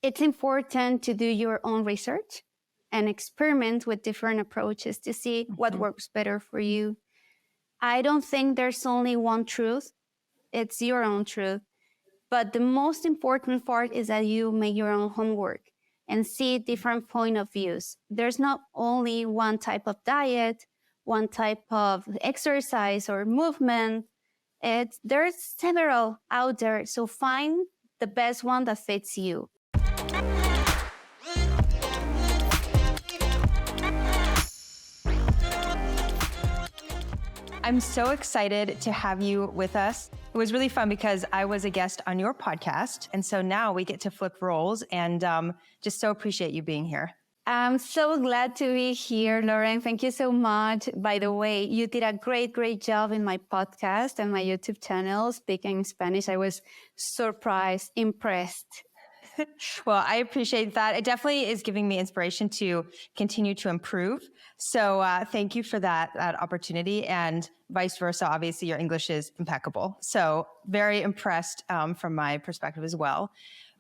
it's important to do your own research and experiment with different approaches to see what works better for you. I don't think there's only one truth. It's your own truth. But the most important part is that you make your own homework and see different point of views. There's not only one type of diet, one type of exercise or movement. There's several out there. So find the best one that fits you. I'm so excited to have you with us. It was really fun because I was a guest on your podcast. And so now we get to flip roles, and just so appreciate you being here. I'm so glad to be here, Lauren. Thank you so much. By the way, you did a great job in my podcast and my YouTube channel speaking Spanish. I was surprised, impressed. Well, I appreciate that. It definitely is giving me inspiration to continue to improve. So thank you for that opportunity, and vice versa. Obviously, your English is impeccable. So very impressed from my perspective as well.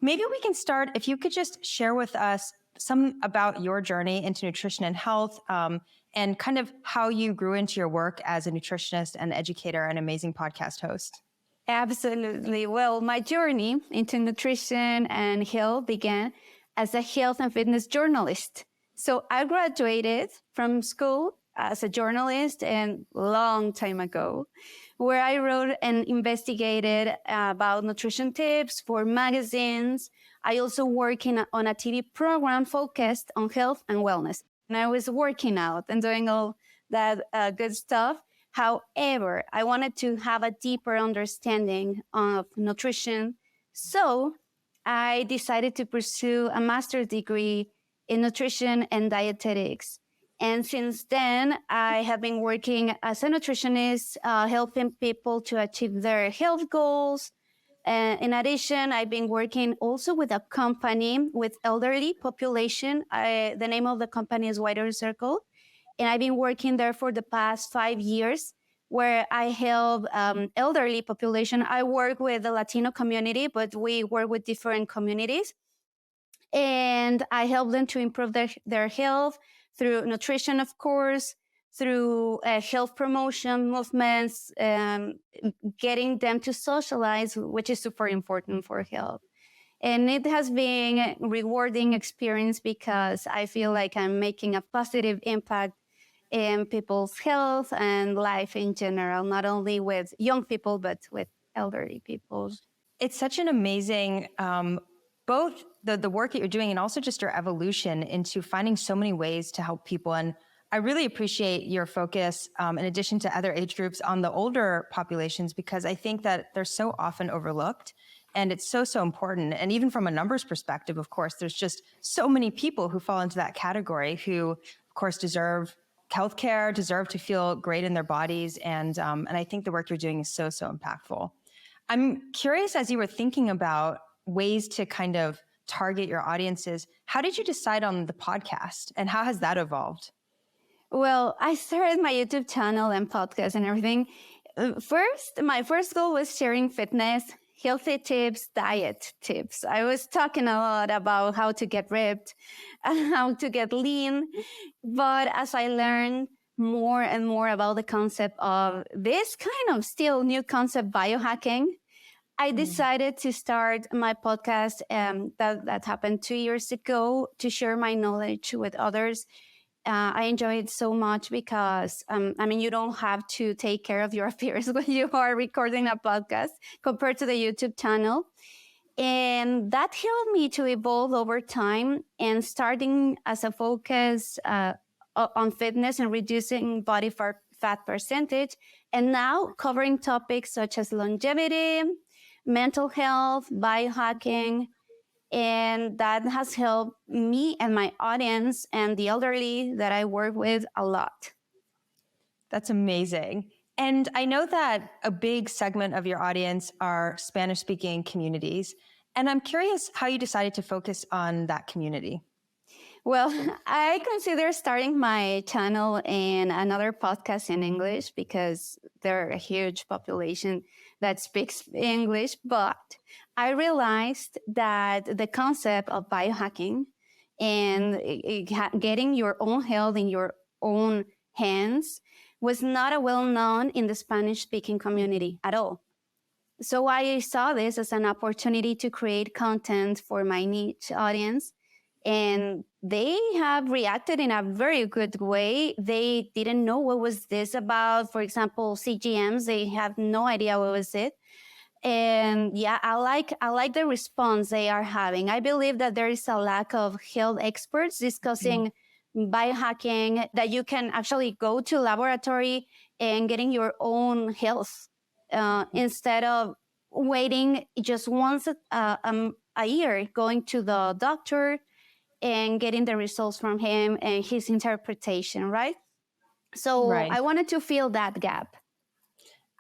Maybe we can start, if you could just share with us some about your journey into nutrition and health, and kind of how you grew into your work as a nutritionist and educator and amazing podcast host. Absolutely. Well, my journey into nutrition and health began as a health and fitness journalist. So I graduated from school as a journalist a long time ago, where I wrote and investigated about nutrition tips for magazines. I also worked on a TV program focused on health and wellness. And I was working out and doing all that good stuff. However, I wanted to have a deeper understanding of nutrition. So I decided to pursue a master's degree in nutrition and dietetics. And since then, I have been working as a nutritionist, helping people to achieve their health goals. In addition, I've been working also with a company with elderly population. The name of the company is Wider Circle. And I've been working there for the past 5 years, where I help elderly population. I work with the Latino community, but we work with different communities. And I help them to improve their health through nutrition, of course, through health promotion movements, getting them to socialize, which is super important for health. And it has been a rewarding experience because I feel like I'm making a positive impact in people's health and life in general, not only with young people, but with elderly people. It's such an amazing, both the work that you're doing and also just your evolution into finding so many ways to help people. And I really appreciate your focus, in addition to other age groups, on the older populations, because I think that they're so often overlooked. And it's so important. And even from a numbers perspective, of course, there's just so many people who fall into that category who, of course, deserve healthcare, deserve to feel great in their bodies. And I think the work you're doing is so impactful. I'm curious, as you were thinking about ways to kind of target your audiences, how did you decide on the podcast and how has that evolved? Well, I started my YouTube channel and podcast and everything. My first goal was sharing fitness, healthy tips, diet tips. I was talking a lot about how to get ripped and how to get lean. But as I learned more and more about the concept of this kind of still new concept, biohacking, I decided to start my podcast that happened 2 years ago to share my knowledge with others. I enjoy it so much because, you don't have to take care of your appearance when you are recording a podcast compared to the YouTube channel. And that helped me to evolve over time, and starting as a focus on fitness and reducing body fat percentage. And now covering topics such as longevity, mental health, biohacking. And that has helped me and my audience and the elderly that I work with a lot. That's amazing. And I know that a big segment of your audience are Spanish-speaking communities. And I'm curious how you decided to focus on that community. Well, I consider starting my channel and another podcast in English because they're a huge population. that speaks English, but I realized that the concept of biohacking and getting your own health in your own hands was not a well known in the Spanish speaking community at all. So I saw this as an opportunity to create content for my niche audience. And they have reacted in a very good way. They didn't know what was this about. For example, CGMs, they have no idea what was it. And yeah, I like the response they are having. I believe that there is a lack of health experts discussing biohacking, that you can actually go to laboratory and getting your own health instead of waiting just once a year, going to the doctor and getting the results from him and his interpretation, right? So Right. I wanted to fill that gap.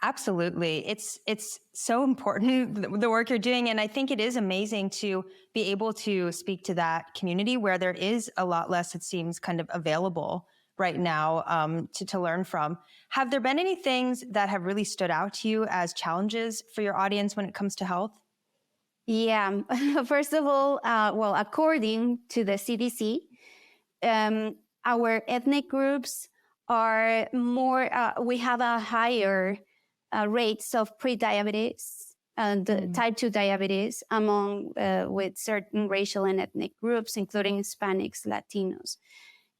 Absolutely. It's so important, the work you're doing. And I think it is amazing to be able to speak to that community where there is a lot less, it seems, kind of available right now to learn from. Have there been any things that have really stood out to you as challenges for your audience when it comes to health? Yeah. First of all, well, according to the CDC, our ethnic groups are more, we have a higher rates of pre-diabetes and type 2 diabetes among with certain racial and ethnic groups, including Hispanics, Latinos.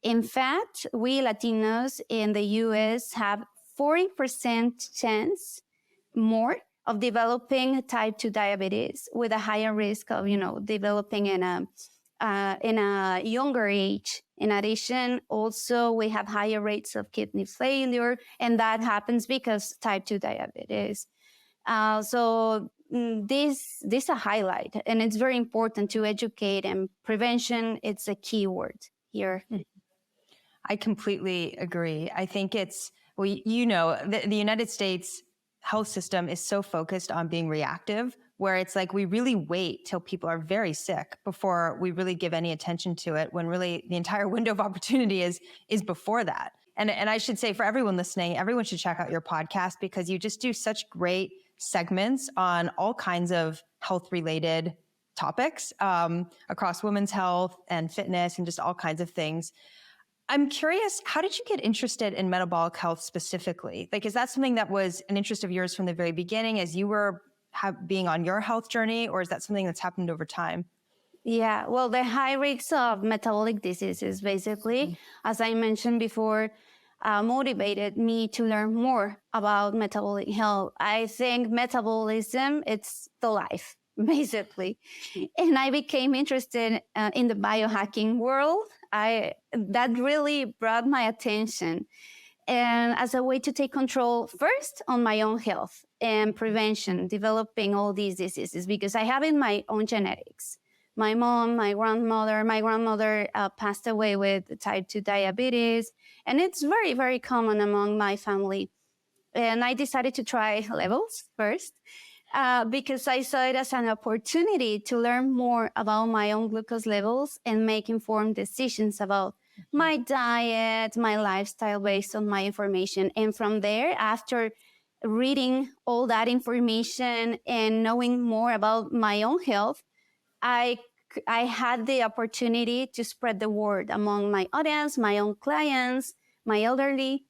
In fact, we Latinos in the US have 40% chance more of developing type 2 diabetes with a higher risk of, developing in a younger age. In addition, also, we have higher rates of kidney failure, and that happens because type 2 diabetes. So this is a highlight, and it's very important to educate, and prevention, it's a key word here. I completely agree. I think it's, well, the United States health system is so focused on being reactive, where it's like we really wait till people are very sick before we really give any attention to it, when really the entire window of opportunity is before that. And I should say, for everyone listening, everyone should check out your podcast, because you just do such great segments on all kinds of health related topics across women's health and fitness and just all kinds of things. I'm curious, how did you get interested in metabolic health specifically? Like, is that something that was an interest of yours from the very beginning as you were being on your health journey, or is that something that's happened over time? Yeah, well, the high risks of metabolic diseases, basically, as I mentioned before, motivated me to learn more about metabolic health. I think metabolism, it's the life, basically. And I became interested in the biohacking world. That really brought my attention, and as a way to take control first on my own health and prevention, developing all these diseases, because I have in my own genetics. My mom, my grandmother passed away with type 2 diabetes, and it's very, very common among my family. And I decided to try levels first because I saw it as an opportunity to learn more about my own glucose levels and make informed decisions about my diet, my lifestyle based on my information. And from there, after reading all that information and knowing more about my own health, I had the opportunity to spread the word among my audience, my own clients, my elderly.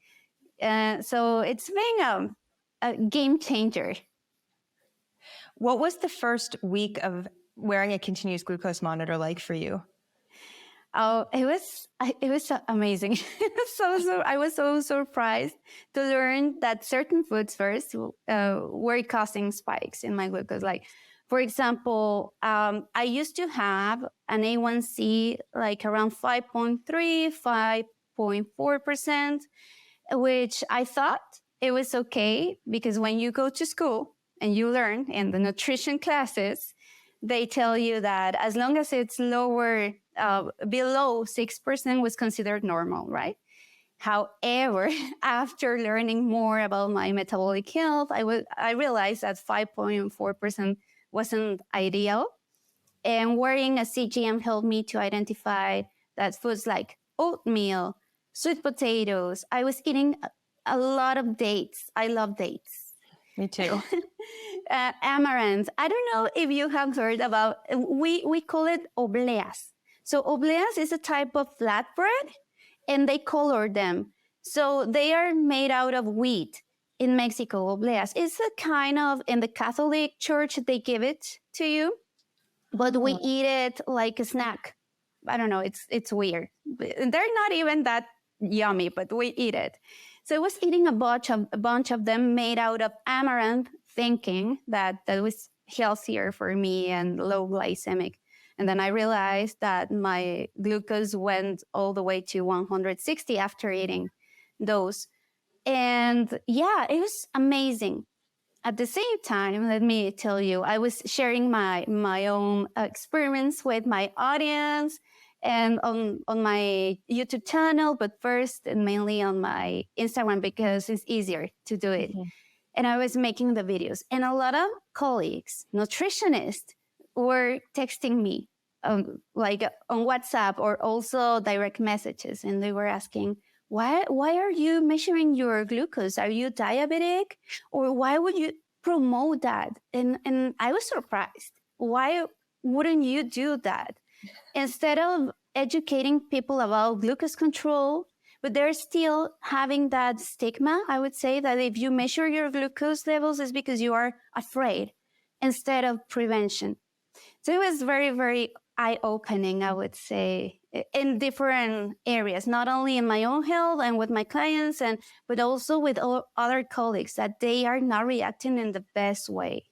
So it's been a game changer. What was the first week of wearing a continuous glucose monitor like for you? Oh, it was amazing. I was so surprised to learn that certain foods first were causing spikes in my glucose. Like, for example, I used to have an A1C like around 5.3, 5.4%, which I thought it was okay, because when you go to school and you learn in the nutrition classes, they tell you that as long as it's lower, below 6% was considered normal, right? However, after learning more about my metabolic health, I realized that 5.4% wasn't ideal. And wearing a CGM helped me to identify that foods like oatmeal, sweet potatoes. I was eating a lot of dates. I love dates. Me too. Amaranth. I don't know if you have heard about, we call it obleas. So obleas is a type of flatbread, and they color them. So they are made out of wheat in Mexico, obleas. It's a kind of, in the Catholic Church, they give it to you, but we eat it like a snack. I don't know, it's weird. They're not even that yummy, but we eat it. So I was eating a bunch of them made out of amaranth, thinking that was healthier for me and low glycemic. And then I realized that my glucose went all the way to 160 after eating those. And yeah, it was amazing. At the same time, let me tell you, I was sharing my own experiments with my audience and on my YouTube channel, but first and mainly on my Instagram because it's easier to do it. And I was making the videos, and a lot of colleagues, nutritionists, were texting me like on WhatsApp or also direct messages, and they were asking, why are you measuring your glucose? Are you diabetic? Or why would you promote that? And I was surprised. Why wouldn't you do that? Instead of educating people about glucose control, but they're still having that stigma, I would say, that if you measure your glucose levels, it's because you are afraid instead of prevention. So it was very, very eye-opening, I would say, in different areas, not only in my own health and with my clients, but also with other colleagues, that they are not reacting in the best way.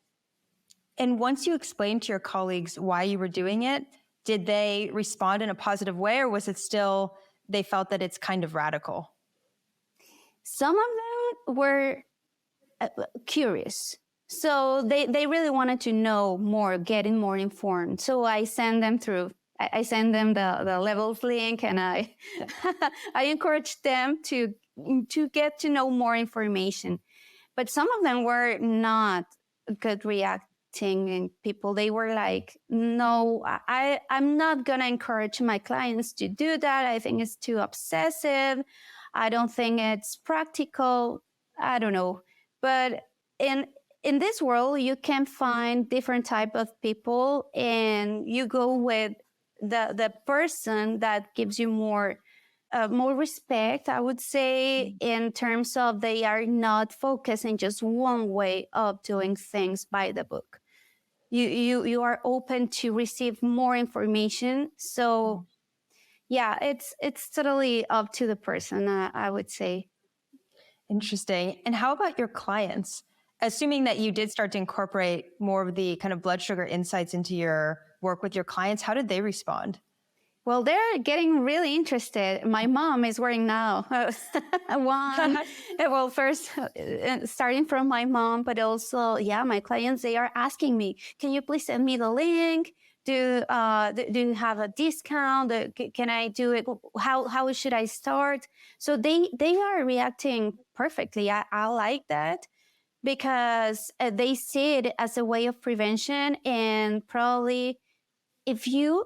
And once you explained to your colleagues why you were doing it, did they respond in a positive way, or was it still they felt that it's kind of radical? Some of them were curious. So they really wanted to know more, getting more informed. So I send them the levels link, and I I encourage them to get to know more information. But some of them were not good reacting, and people, they were like, no, I'm not gonna encourage my clients to do that. I think it's too obsessive. I don't think it's practical. I don't know. But in this world, you can find different type of people, and you go with the person that gives you more respect, I would say, in terms of they are not focused in just one way of doing things by the book. You are open to receive more information. So yeah, it's totally up to the person, I would say. Interesting. And how about your clients? Assuming that you did start to incorporate more of the kind of blood sugar insights into your work with your clients, how did they respond? Well, they're getting really interested. My mom is wearing now one. Well, first, starting from my mom, but also, yeah, my clients, they are asking me, can you please send me the link? Do you have a discount? Can I do it? How should I start? So they are reacting perfectly. I like that, because they see it as a way of prevention. And probably if you,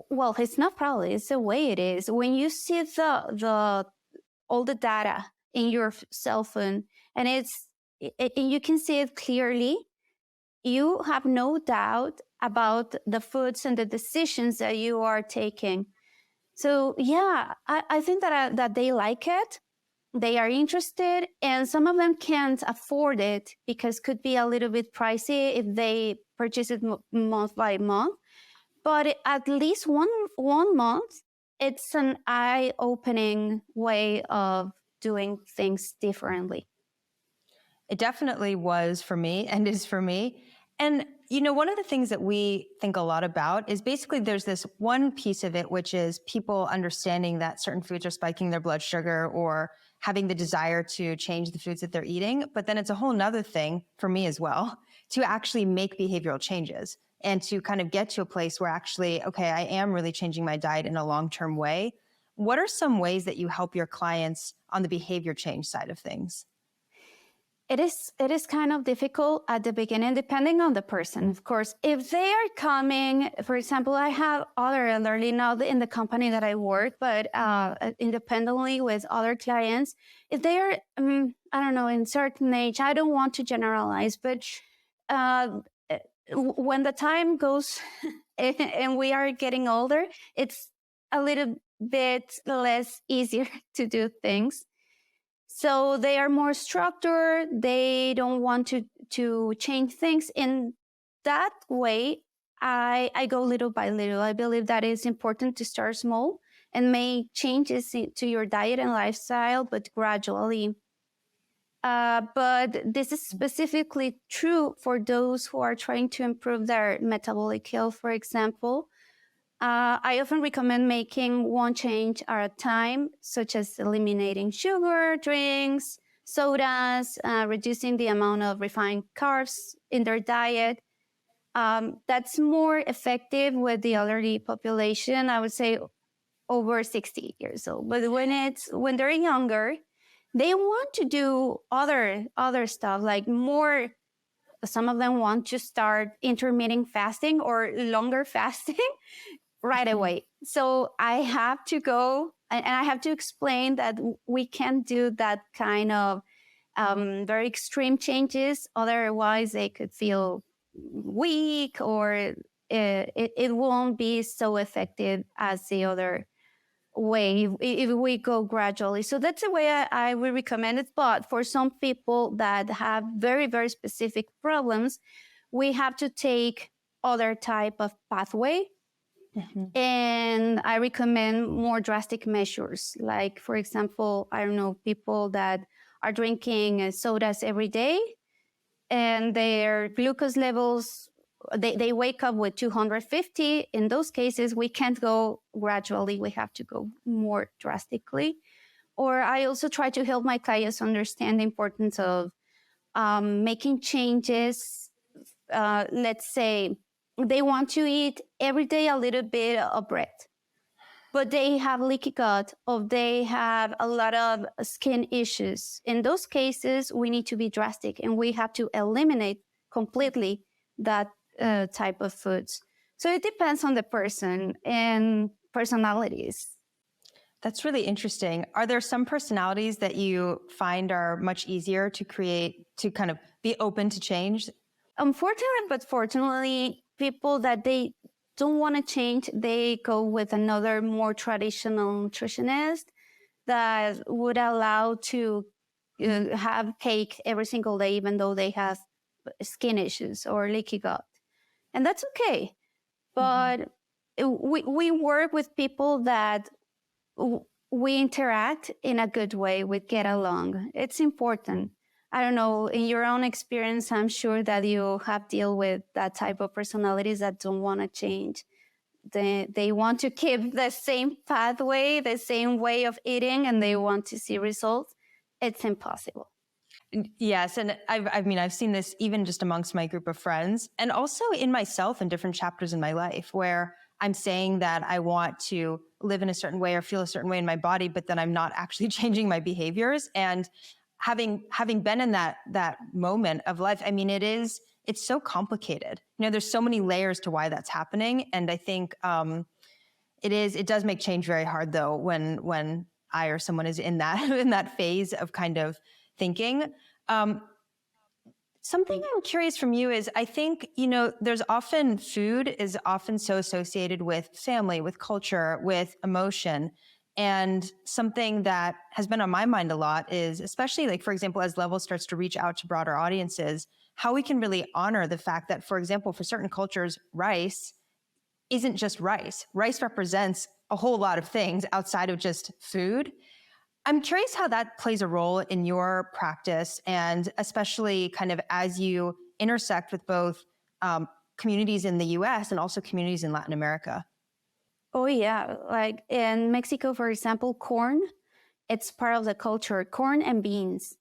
well, it's not probably, it's the way it is. When you see the all the data in your cell phone, and and you can see it clearly, you have no doubt about the foods and the decisions that you are taking. So yeah, I think that they like it. They are interested, and some of them can't afford it because it could be a little bit pricey if they purchase it month by month. But at least one month, it's an eye-opening way of doing things differently. It definitely was for me and is for me. And, you know, one of the things that we think a lot about is basically there's this one piece of it, which is people understanding that certain foods are spiking their blood sugar or having the desire to change the foods that they're eating. But then it's a whole nother thing for me as well to actually make behavioral changes and to kind of get to a place where actually, okay, I am really changing my diet in a long-term way. What are some ways that you help your clients on the behavior change side of things? It is kind of difficult at the beginning, depending on the person, of course. If they are coming, for example, I have other elderly, not in the company that I work, but independently with other clients. If they are, I don't know, in certain age, I don't want to generalize, but uh, when the time goes and we are getting older, it's a little bit less easier to do things. So they are more structured. They don't want to change things. In that way, I go little by little. I believe that it's important to start small and make changes to your diet and lifestyle, but gradually. But this is specifically true for those who are trying to improve their metabolic health, for example. I often recommend making one change at a time, such as eliminating sugar, drinks, sodas, reducing the amount of refined carbs in their diet. That's more effective with the elderly population, I would say over 60 years old. But when they're younger, they want to do other stuff, like more. Some of them want to start intermittent fasting or longer fasting right away. So I have to go and I have to explain that we can't do that kind of very extreme changes. Otherwise, they could feel weak, or it won't be so effective as the other way if we go gradually. So that's the way I would recommend it. But for some people that have very, very specific problems, we have to take other type of pathway. And I recommend more drastic measures. Like, for example, I don't know, people that are drinking sodas every day and their glucose levels, they wake up with 250. In those cases, we can't go gradually. We have to go more drastically. Or I also try to help my clients understand the importance of making changes. Let's say they want to eat every day a little bit of bread, but they have leaky gut or they have a lot of skin issues. In those cases, we need to be drastic and we have to eliminate completely that type of foods. So it depends on the person and personalities. That's really interesting. Are there some personalities that you find are much easier to create, to kind of be open to change? Unfortunately, but fortunately, people that they don't want to change, they go with another more traditional nutritionist that would allow to have cake every single day, even though they have skin issues or leaky gut. And that's okay. But we work with people that we interact in a good way, we get along. It's important. I don't know, in your own experience, I'm sure that you have dealt with that type of personalities that don't want to change. They want to keep the same pathway, the same way of eating, and they want to see results. It's impossible. Yes. And I've seen this even just amongst my group of friends and also in myself in different chapters in my life where I'm saying that I want to live in a certain way or feel a certain way in my body, but then I'm not actually changing my behaviors. And having been in that moment of life, I mean, it's so complicated. There's so many layers to why that's happening. And I think it does make change very hard though, when I or someone is in that phase of kind of thinking. Something I'm curious from you is, I think, there's often food is often so associated with family, with culture, with emotion. And something that has been on my mind a lot is, especially like, for example, as Level starts to reach out to broader audiences, how we can really honor the fact that, for example, for certain cultures, rice isn't just rice. Rice represents a whole lot of things outside of just food. I'm curious how that plays a role in your practice, and especially kind of as you intersect with both communities in the US and also communities in Latin America. Oh, yeah. Like in Mexico, for example, corn, it's part of the culture, corn and beans.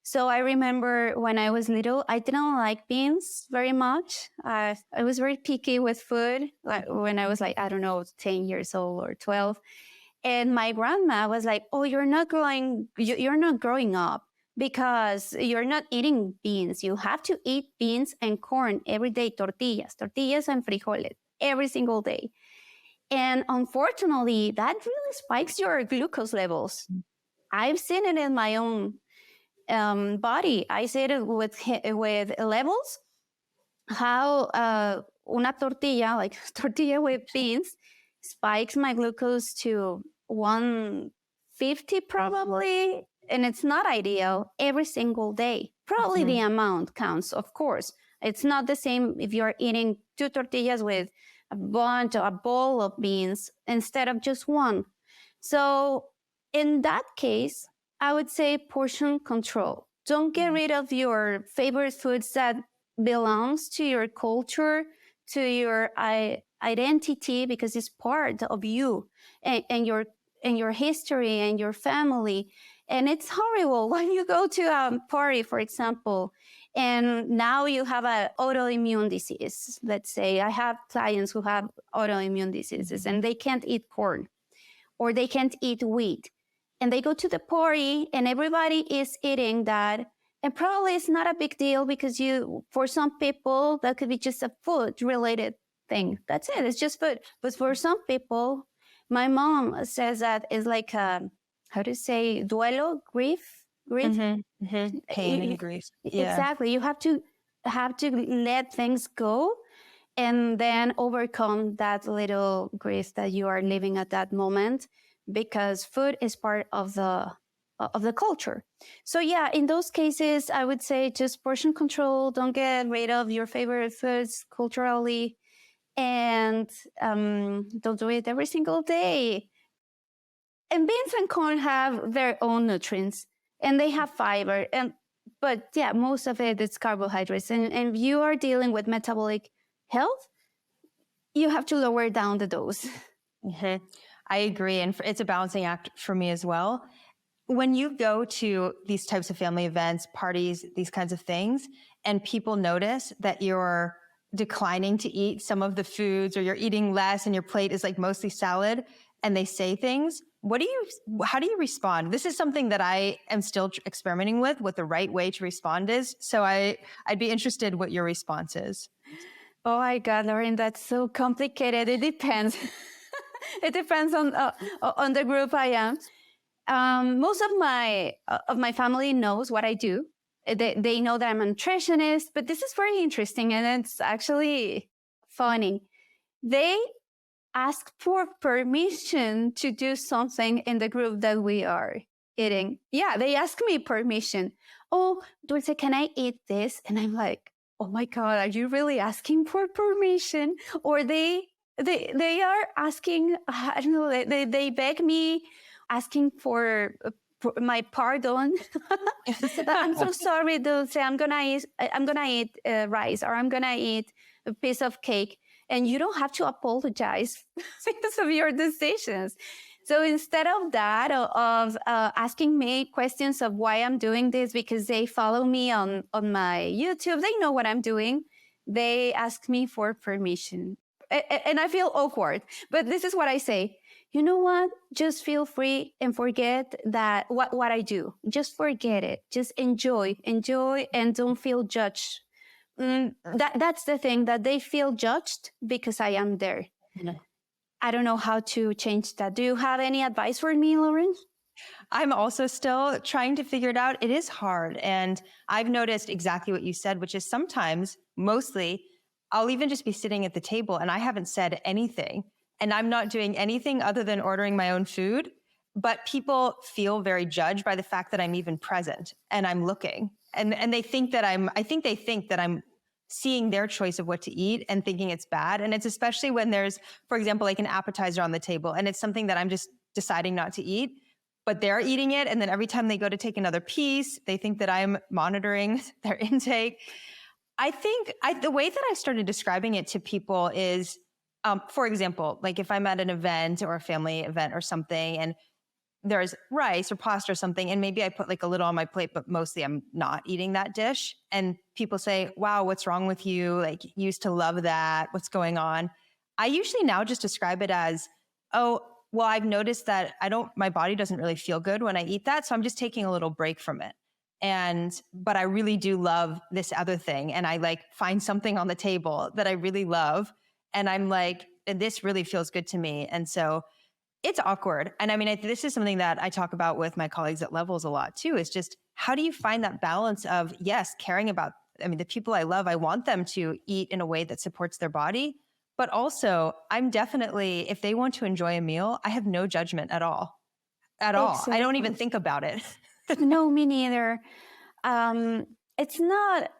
So I remember when I was little, I didn't like beans very much. I was very picky with food, like when I was like, I don't know, 10 years old or 12. And my grandma was like, oh, you're not growing up because you're not eating beans. You have to eat beans and corn every day, tortillas and frijoles every single day. And unfortunately, that really spikes your glucose levels. I've seen it in my own body. I see it with levels, how una tortilla, like tortilla with beans, spikes my glucose to 150 probably. And it's not ideal every single day. Probably the amount counts, of course. It's not the same if you're eating 2 tortillas with a bunch or a bowl of beans instead of just one. So in that case, I would say portion control. Don't get rid of your favorite foods that belongs to your culture, to your identity, because it's part of you and your history and your family. And it's horrible when you go to a party, for example, and now you have an autoimmune disease. Let's say I have clients who have autoimmune diseases and they can't eat corn or they can't eat wheat. And they go to the party and everybody is eating that. And probably it's not a big deal because for some people, that could be just a food related thing. That's it. It's just food. But for some people, my mom says that it's like, how to say, duelo, grief. Pain and grief. Yeah. Exactly. You have to let things go and then overcome that little grief that you are living at that moment, because food is part of the culture. So yeah, in those cases, I would say just portion control. Don't get rid of your favorite foods culturally, and don't do it every single day. And beans and corn have their own nutrients, and they have fiber. But yeah, most of it is carbohydrates. And if you are dealing with metabolic health, you have to lower down the dose. I agree. And it's a balancing act for me as well. When you go to these types of family events, parties, these kinds of things, and people notice that you're declining to eat some of the foods, or you're eating less and your plate is like mostly salad, and they say things, how do you respond? This is something that I am still experimenting with, what the right way to respond is. So I'd be interested what your response is. Oh my God, Lauren, that's so complicated. It depends. It depends on the group I am. Most of my family knows what I do. They know that I'm a nutritionist, but this is very interesting and it's actually funny. They ask for permission to do something in the group that we are eating. Yeah, they ask me permission. Oh, Dulce, can I eat this? And I'm like, oh my God, are you really asking for permission? Or they are asking, I don't know, they beg me, asking for my pardon. I'm so sorry, Dulce. I'm gonna eat rice, or I'm gonna eat a piece of cake. And you don't have to apologize because of your decisions. So instead of that, of asking me questions of why I'm doing this, because they follow me on my YouTube, they know what I'm doing. They ask me for permission. And I feel awkward. But this is what I say. You know what? Just feel free and forget that what I do. Just forget it. Just enjoy, and don't feel judged. That's the thing, that they feel judged because I am there. Yeah. I don't know how to change that. Do you have any advice for me, Lauren? I'm also still trying to figure it out. It is hard. And I've noticed exactly what you said, which is sometimes, mostly, I'll even just be sitting at the table and I haven't said anything. And I'm not doing anything other than ordering my own food. But people feel very judged by the fact that I'm even present and I'm looking. And they think that they think that I'm seeing their choice of what to eat and thinking it's bad. And it's especially when there's, for example, like an appetizer on the table and it's something that I'm just deciding not to eat, but they're eating it. And then every time they go to take another piece, they think that I'm monitoring their intake. I think the way that I started describing it to people is, for example, like if I'm at an event or a family event or something, and there's rice or pasta or something, and maybe I put like a little on my plate, but mostly I'm not eating that dish. And people say, wow, what's wrong with you? Like, you used to love that. What's going on? I usually now just describe it as, oh, well, I've noticed that my body doesn't really feel good when I eat that. So I'm just taking a little break from it. but I really do love this other thing. And I like find something on the table that I really love. And I'm like, this really feels good to me. And so it's awkward. And I mean, this is something that I talk about with my colleagues at Levels a lot too, is just how do you find that balance of, yes, caring about, I mean, the people I love, I want them to eat in a way that supports their body. But also, I'm definitely, if they want to enjoy a meal, I have no judgment at all. At all. Exactly. I don't even think about it. No, me neither. It's not,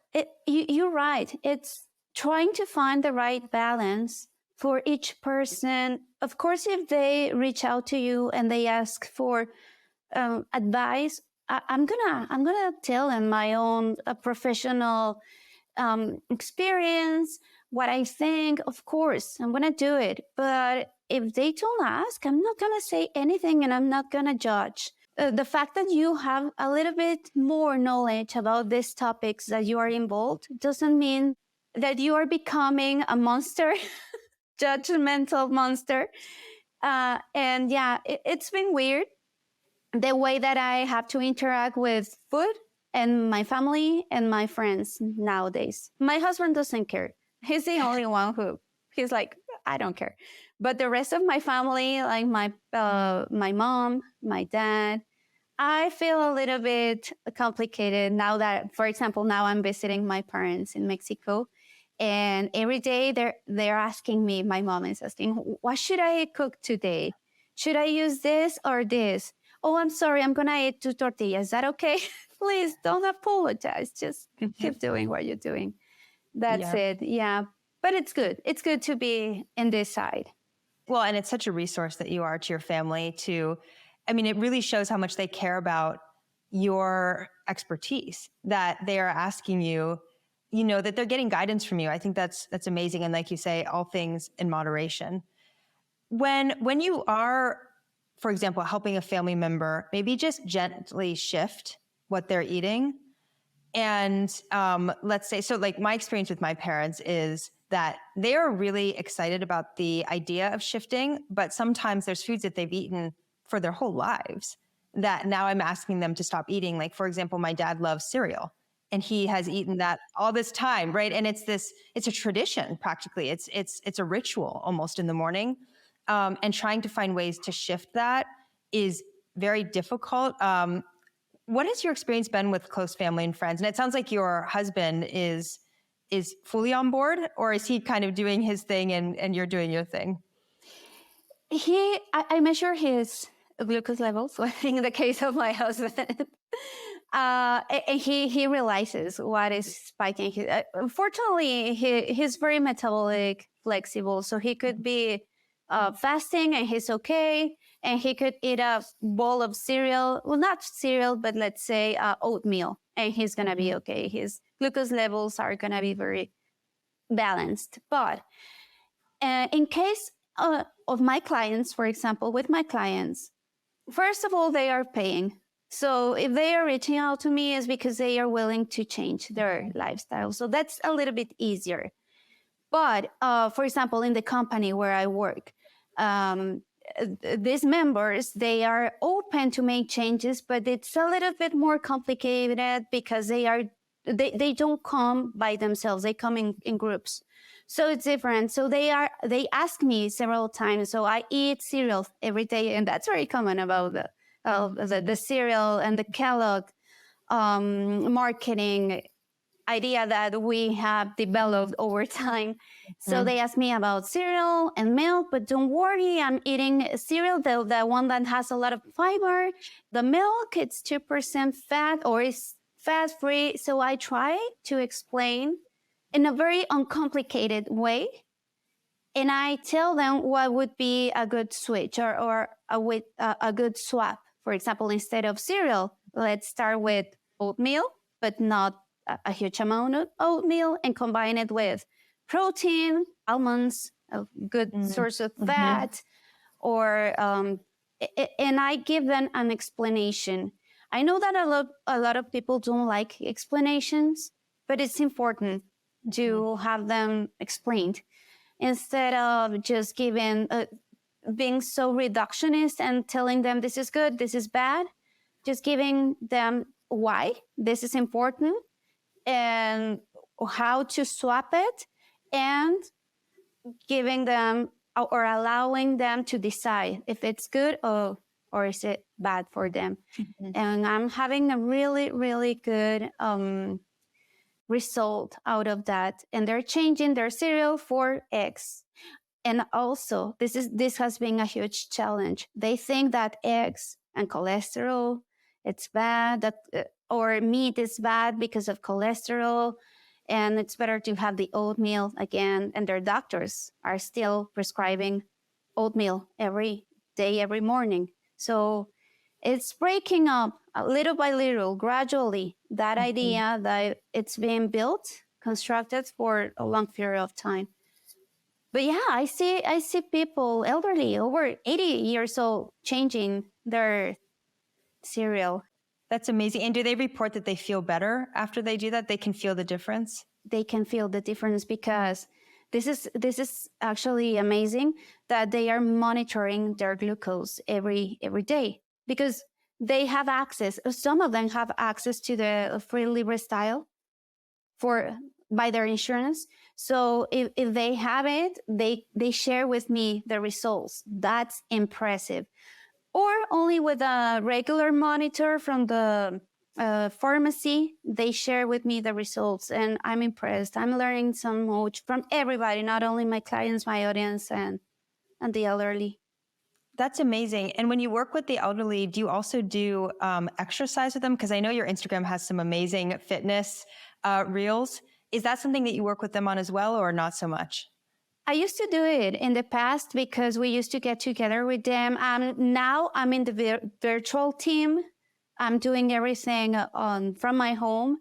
you're right. It's trying to find the right balance for each person. Of course, if they reach out to you and they ask for advice, I'm gonna tell them my own professional experience, what I think. Of course, I'm gonna do it. But if they don't ask, I'm not gonna say anything, and I'm not gonna judge. The fact that you have a little bit more knowledge about these topics that you are involved doesn't mean that you are becoming a monster, judgmental monster. And yeah, it's been weird the way that I have to interact with food and my family and my friends nowadays. My husband doesn't care. He's the only one he's like, I don't care. But the rest of my family, like my mom, my dad, I feel a little bit complicated now that, for example, now I'm visiting my parents in Mexico, and every day they're asking me. My mom is asking, "What should I cook today? Should I use this or this? Oh, I'm sorry, I'm gonna eat 2 tortillas. Is that okay? Please don't apologize. Just keep doing what you're doing." That's it. Yeah, but it's good. It's good to be in this side. Well, and it's such a resource that you are to your family I mean, it really shows how much they care about your expertise, that they are asking you, that they're getting guidance from you. I think that's amazing. And like you say, all things in moderation. When you are, for example, helping a family member, maybe just gently shift what they're eating. And let's say, so like my experience with my parents is that they are really excited about the idea of shifting, but sometimes there's foods that they've eaten for their whole lives that now I'm asking them to stop eating. Like, for example, my dad loves cereal and he has eaten that all this time, right? And it's a tradition practically. It's a ritual almost in the morning. And trying to find ways to shift that is very difficult. What has your experience been with close family and friends? And it sounds like your husband is fully on board, or is he kind of doing his thing and you're doing your thing? I measure his glucose levels in the case of my husband. And he realizes what is spiking. Fortunately, he's very metabolic, flexible, so he could be fasting and he's okay. And he could eat a bowl of cereal. Well, not cereal, but let's say oatmeal, and he's going to be okay. His glucose levels are going to be very balanced. But in case of my clients, for example, with my clients, first of all, they are paying. So if they are reaching out to me, it's because they are willing to change their lifestyle. So that's a little bit easier. But for example, in the company where I work, these members, they are open to make changes, but it's a little bit more complicated because they don't come by themselves. They come in groups. So it's different. So they ask me several times. So I eat cereal every day, and that's very common about the cereal and the Kellogg marketing idea that we have developed over time. So they ask me about cereal and milk, but don't worry, I'm eating cereal, the one that has a lot of fiber. The milk, it's 2% fat or is fat-free. So I try to explain in a very uncomplicated way. And I tell them what would be a good switch or a good swap. For example, instead of cereal, let's start with oatmeal, but not a huge amount of oatmeal, and combine it with protein, almonds, a good source of fat, or and I give them an explanation. I know that a lot of people don't like explanations, but it's important to have them explained instead of just being so reductionist and telling them this is good, this is bad. Just giving them why this is important and how to swap it, and giving them or allowing them to decide if it's good or is it bad for them. Mm-hmm. And I'm having a really, really good result out of that. And they're changing their cereal for eggs. And also, this has been a huge challenge. They think that eggs and cholesterol, it's bad, that or meat is bad because of cholesterol, and it's better to have the oatmeal again. And their doctors are still prescribing oatmeal every day, every morning. So it's breaking up little by little, gradually, that idea that it's being built, constructed for a long period of time. But yeah, I see people, elderly, over 80 years old, changing their cereal. That's amazing. And do they report that they feel better after they do that? They can feel the difference? They can feel the difference because this is actually amazing that they are monitoring their glucose every day, because they have access. Some of them have access to the free libre style by their insurance. So if they have it, they share with me the results. That's impressive. Or only with a regular monitor from the pharmacy, they share with me the results, and I'm impressed. I'm learning so much from everybody, not only my clients, my audience, and the elderly. That's amazing. And when you work with the elderly, do you also do exercise with them? Because I know your Instagram has some amazing fitness reels. Is that something that you work with them on as well, or not so much? I used to do it in the past because we used to get together with them. Now I'm in the virtual team. I'm doing everything from my home,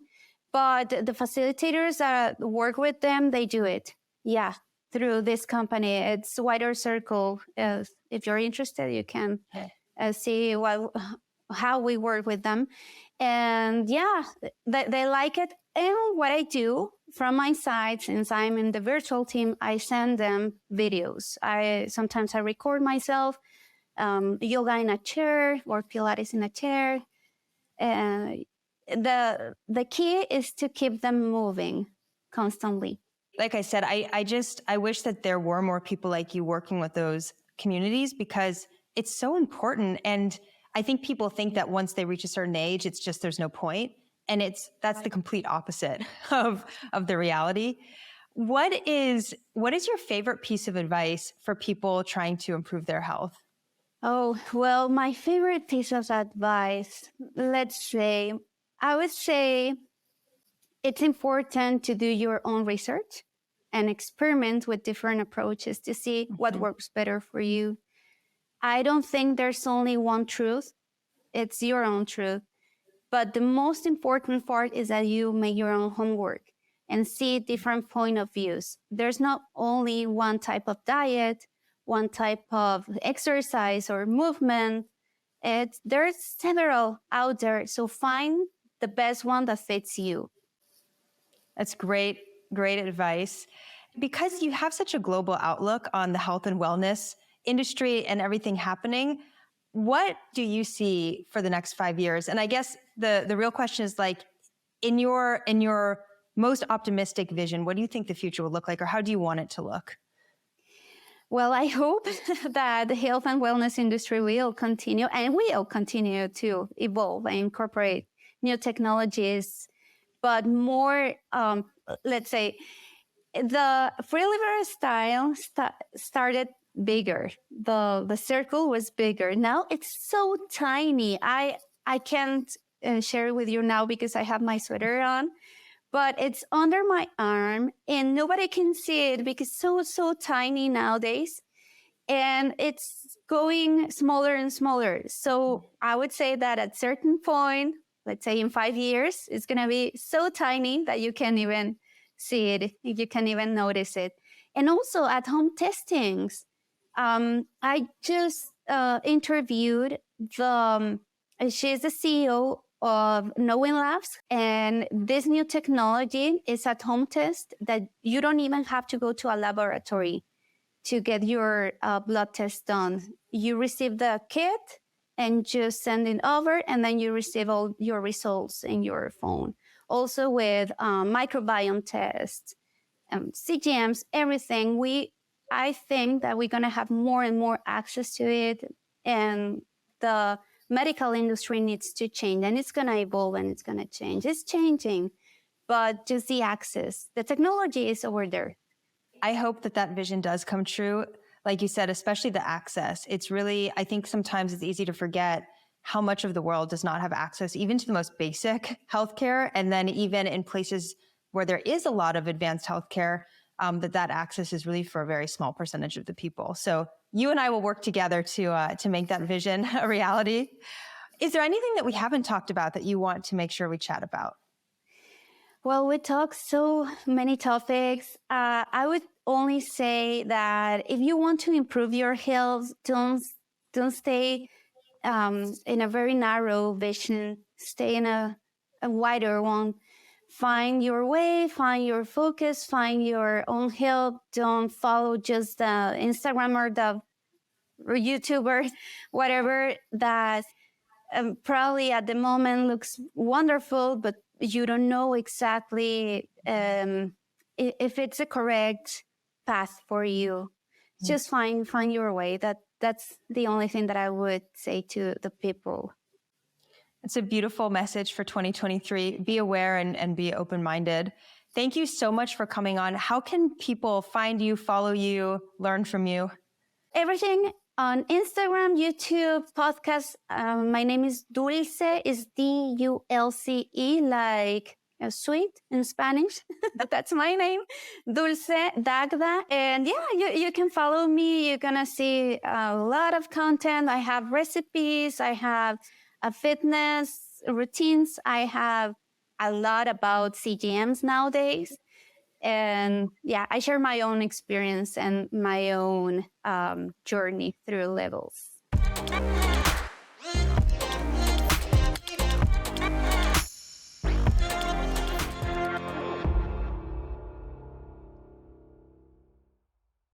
but the facilitators that work with them, they do it. Yeah, through this company. It's Wider Circle. If you're interested, you can see how we work with them. And yeah, they like it. And what I do from my side, since I'm in the virtual team, I send them videos. Sometimes I record myself, yoga in a chair or Pilates in a chair. And the key is to keep them moving constantly. Like I said, I wish that there were more people like you working with those communities, because it's so important. And I think people think that once they reach a certain age, it's just, there's no point. And that's the complete opposite of the reality. What is your favorite piece of advice for people trying to improve their health? Oh, well, my favorite piece of advice, I would say it's important to do your own research and experiment with different approaches to see what works better for you. I don't think there's only one truth. It's your own truth. But the most important part is that you make your own homework and see different point of views. There's not only one type of diet, one type of exercise or movement. There's several out there. So find the best one that fits you. That's great advice. Because you have such a global outlook on the health and wellness industry and everything happening, what do you see for the next 5 years? And I guess the real question is, like, in your most optimistic vision, what do you think the future will look like, or how do you want it to look? Well, I hope that the health and wellness industry will continue to evolve and incorporate new technologies, but more, let's say, the free libre style started bigger. The circle was bigger. Now it's so tiny. I can't share it with you now because I have my sweater on, but it's under my arm and nobody can see it because it's so tiny nowadays. And it's going smaller and smaller. So I would say that at a certain point, let's say in 5 years, it's going to be so tiny that you can't even see it. You can't even notice it. And also at home testings. I just interviewed she's the CEO of Knowing Labs, and this new technology is at home test that you don't even have to go to a laboratory to get your blood test done. You receive the kit and just send it over, and then you receive all your results in your phone. Also with microbiome tests, CGMs, everything. I think that we're going to have more and more access to it, and the medical industry needs to change, and it's going to evolve, and it's going to change. It's changing, but just the access, the technology is over there. I hope that vision does come true. Like you said, especially the access. It's really, I think sometimes it's easy to forget how much of the world does not have access even to the most basic healthcare. And then even in places where there is a lot of advanced healthcare, that access is really for a very small percentage of the people. So you and I will work together to make that vision a reality. Is there anything that we haven't talked about that you want to make sure we chat about? Well, we talked so many topics. I would only say that if you want to improve your health, don't stay in a very narrow vision. Stay in a wider one. Find your way, find your focus, find your own health. Don't follow just the Instagram or YouTuber, whatever that probably at the moment looks wonderful, but you don't know exactly if it's a correct path for you. Just find your way. That's the only thing that I would say to the people. It's a beautiful message for 2023. Be aware and be open-minded. Thank you so much for coming on. How can people find you, follow you, learn from you? Everything on Instagram, YouTube, podcast. My name is Dulce, is D-U-L-C-E, like sweet in Spanish. That's my name, Dulce Dagda. And yeah, you can follow me. You're going to see a lot of content. I have recipes. I have fitness routines. I have a lot about CGMs nowadays. And yeah, I share my own experience and my own journey through levels.